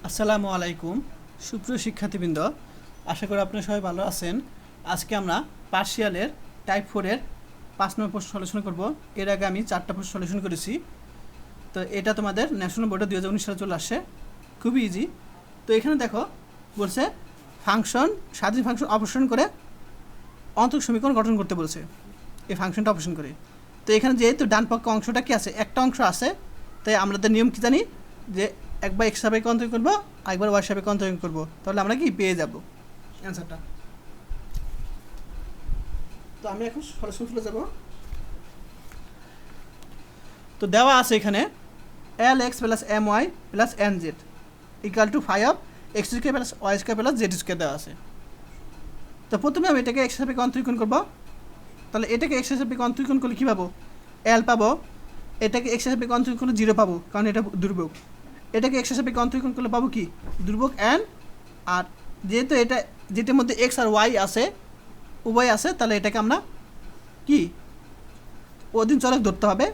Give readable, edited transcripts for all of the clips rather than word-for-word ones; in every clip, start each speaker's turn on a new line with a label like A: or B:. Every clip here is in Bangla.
A: আসসালামু আলাইকুম সুপ্রিয় শিক্ষার্থীবৃন্দ, আশা করি আপনারা সবাই ভালো আছেন। আজকে আমরা পার্শিয়ালের টাইপ 4-এর 5 নম্বর প্রশ্ন সলিউশন করব। এর আগে আমি 4টা প্রশ্ন সলিউশন করেছি। তো এটা তোমাদের ন্যাশনাল বোর্ডে 2019 সালে চলে আসছে, খুবই ইজি। তো এখানে দেখো বলছে ফাংশন, স্বাধীন ফাংশন অপারেশন করে অন্তরক সমীকরণ গঠন করতে বলছে। এই ফাংশনটা অপারেশন করে, তো এখানে যেহেতু ডান পক্ষ অংশটা কি আছে, একটা অংশ আছে, তাই আমাদের নিয়ম কি জানি যে একবার এক্স সাপেক্ষে অন্তরীণ করবো, একবার ওয়াই সাপেক্ষে অন্তরীণ করবো, তাহলে আমরা কি পেয়ে যাব অ্যান্সারটা। তো আমি এখন সরাসরি চলে যাব। তো দেওয়া আছে এখানে L X plus M Y plus N Z equal to 5 x square plus Y square plus Z square দেওয়া আছে। তো প্রথমে আমি এটাকে এক্স সাপেক্ষে অন্তরীণ করবো। তাহলে এটাকে এক্স সাপেক্ষে অন্তরীণ করলে কী পাবো? এল পাবো। এটাকে এক্স সাপেক্ষে অন্তরীণ করলে 0 পাবো, কারণ এটা দুর্ভোগ। এটাকে এক্স সাপেক্ষে অন্তরীকরণ করলে পাবো কি? দুর্ভোগ এন। আর যেহেতু এটা যেটার মধ্যে এক্স আর ওয়াই আছে, উভয় আছে, তাহলে এটাকে আমরা কি অধীন চলক ধরতে হবে।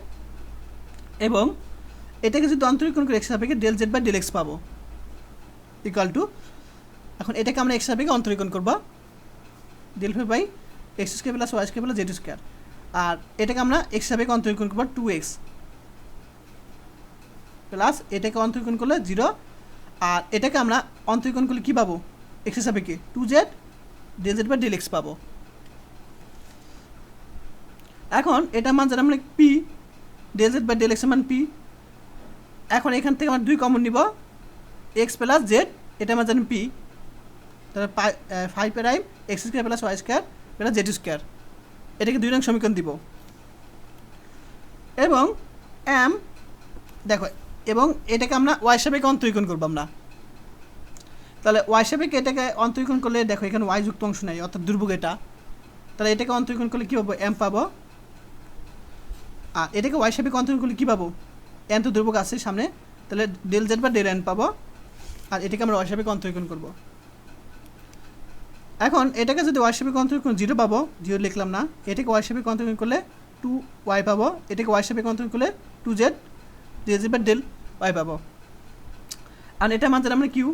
A: এবং এটাকে যদি অন্তরীকরণ করে এক্স সাপেক্ষে del Z by del x পাবো ইকুয়াল টু, এখন এটাকে আমরা এক্স সাপেক্ষে অন্তরীকরণ করবো del phi by X square plus Y square plus Z square. আর এটাকে আমরা এক্স সাপেক্ষে অন্তরীকরণ করবো 2x প্লাস এটাকে অন্তরীকরণ করলে 0। আর এটাকে আমরা অন্তরীকরণ করলে কী পাবো? এক্স সাপেক্ষে 2z del Z by del x পাবো। এখন এটা মান জানি আমরা P, del Z by del এক্সের মান পি। এখন এখান থেকে আমরা 2 কমন নিব, এক্স প্লাস জেড, এটা আমরা জানি পি। তাহলে 5 prime x square plus Y square plus Z square, এটাকে 2 নং সমীকরণ দিব। এবং এম দেখো, এবং এটাকে আমরা ওয়াই সাপেক্ষে অন্তরীকরণ করবো আমরা। তাহলে ওয়াই সাপেক্ষে এটাকে অন্তরীকরণ করলে দেখো এখানে ওয়াই যুক্ত অংশ নেই, অর্থাৎ দুর্ভোগ এটা। তাহলে এটাকে অন্তরীকরণ করলে কী পাবো? এম পাবো। আর এটাকে ওয়াই সাপেক্ষে অন্তরীকরণ করলে কী পাবো? এন তো দুর্ভোগ আছে সামনে, তাহলে ডেল জেড বা ডেল এন পাবো। আর এটাকে আমরা ওয়াই সাপেক্ষে অন্তরীকরণ করবো। এখন এটাকে যদি ওয়াই সাপেক্ষে অন্তরীকরণ 0 পাবো, 0 লিখলাম না। এটাকে ওয়াই সাপেক্ষে অন্তরীকরণ করলে 2y পাবো। এটাকে ওয়াই সাপেক্ষে অন্তরীকরণ করলে 2z ডেল জেড বা ডেল ওয়াই পাবো। আর এটা মান আমরা কিউ,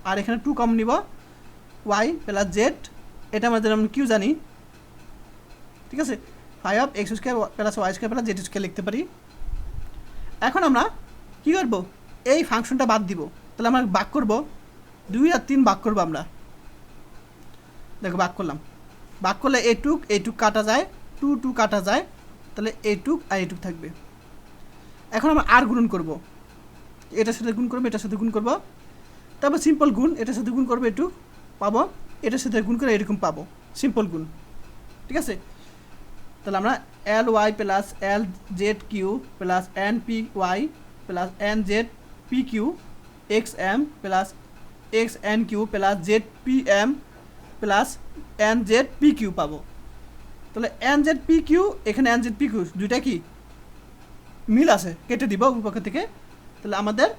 A: আর এখানে 2 কম নিব, ওয়াই প্লাস জেড, এটা আমাদের আমরা কিউ জানি, ঠিক আছে। 5 x square plus Y square plus Z square লিখতে পারি। এখন আমরা কী করবো? এই ফাংশনটা বাদ দিব। তাহলে আমরা ভাগ করবো 2 আর 3 ভাগ করবো আমরা। দেখো ভাগ করলাম, ভাগ করলে এইটুক কাটা যায়, 2 কাটা যায়, তাহলে এইটুক আর এইটুক থাকবে। এখন আমরা আর গুণন করবো, এটার সাথে গুণ করবো, এটার সাথে গুণ করবো, তারপর সিম্পল গুণ, এটার সাথে গুণ করবো একটু পাবো, এটার সাথে গুণ করে এরকম পাবো, সিম্পল গুণ, ঠিক আছে। তাহলে আমরা L Y plus L Z Q plus N P Y plus N Z P Q X M plus X N Q plus Z P M plus N Z P Q পাবো। তাহলে এন জেড পি কিউ, এখানে এন জেড পি কিউ দুইটা কি মিল আছে, কেটে দিব উপপক্ষ থেকে। তাহলে আমাদের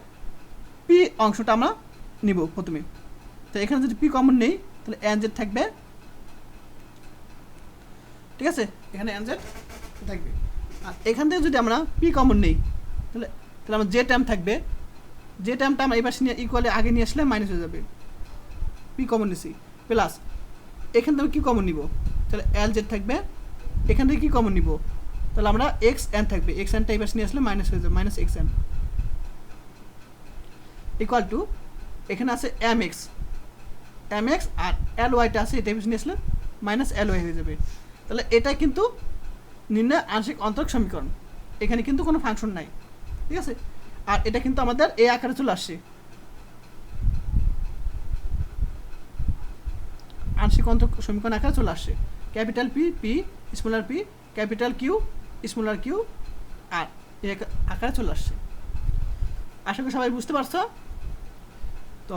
A: পি অংশটা আমরা নিব প্রথমে। তো এখানে যদি পি কমন নেই, তাহলে এন জেড থাকবে, ঠিক আছে, এখানে এন জেড থাকবে। আর এখান থেকে যদি আমরা পি কমন নেই, তাহলে তাহলে আমার জে টার্ম থাকবে। যে টার্মটা আমরা এবার নিয়ে ইকুয়ালি আগে নিয়ে আসলে মাইনাস হয়ে যাবে, পি কমন নিছি প্লাস এখান থেকে কি কমন নিব, তাহলে এল জেড থাকবে। এখান থেকে কি কমন নিব, তাহলে আমরা এক্স এন থাকবে, এক্স এনটা এবার নিয়ে আসলে মাইনাস হয়ে যাবে, minus x N equal to এখানে আছে এম এক্স আর এল ওয়াইটা আছে, এটা এবার নিয়ে আসলে মাইনাস এল ওয়াই হয়ে যাবে। তাহলে এটা কিন্তু নির্ণয় আংশিক অন্তরক সমীকরণ, এখানে কিন্তু কোনো ফাংশন নাই, ঠিক আছে। আর এটা কিন্তু আমাদের এই আকারে চলে আসছে, আংশিক অন্তরক সমীকরণ আকারে চলে আসছে। Capital P P smaller P, capital Q smaller Q, আর এই আকারে চলে আসছে। আশা করি সবাই বুঝতে পারছো। তো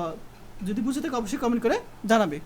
A: যদি বুঝে থাকে অবশ্যই কমেন্ট করে জানাবে।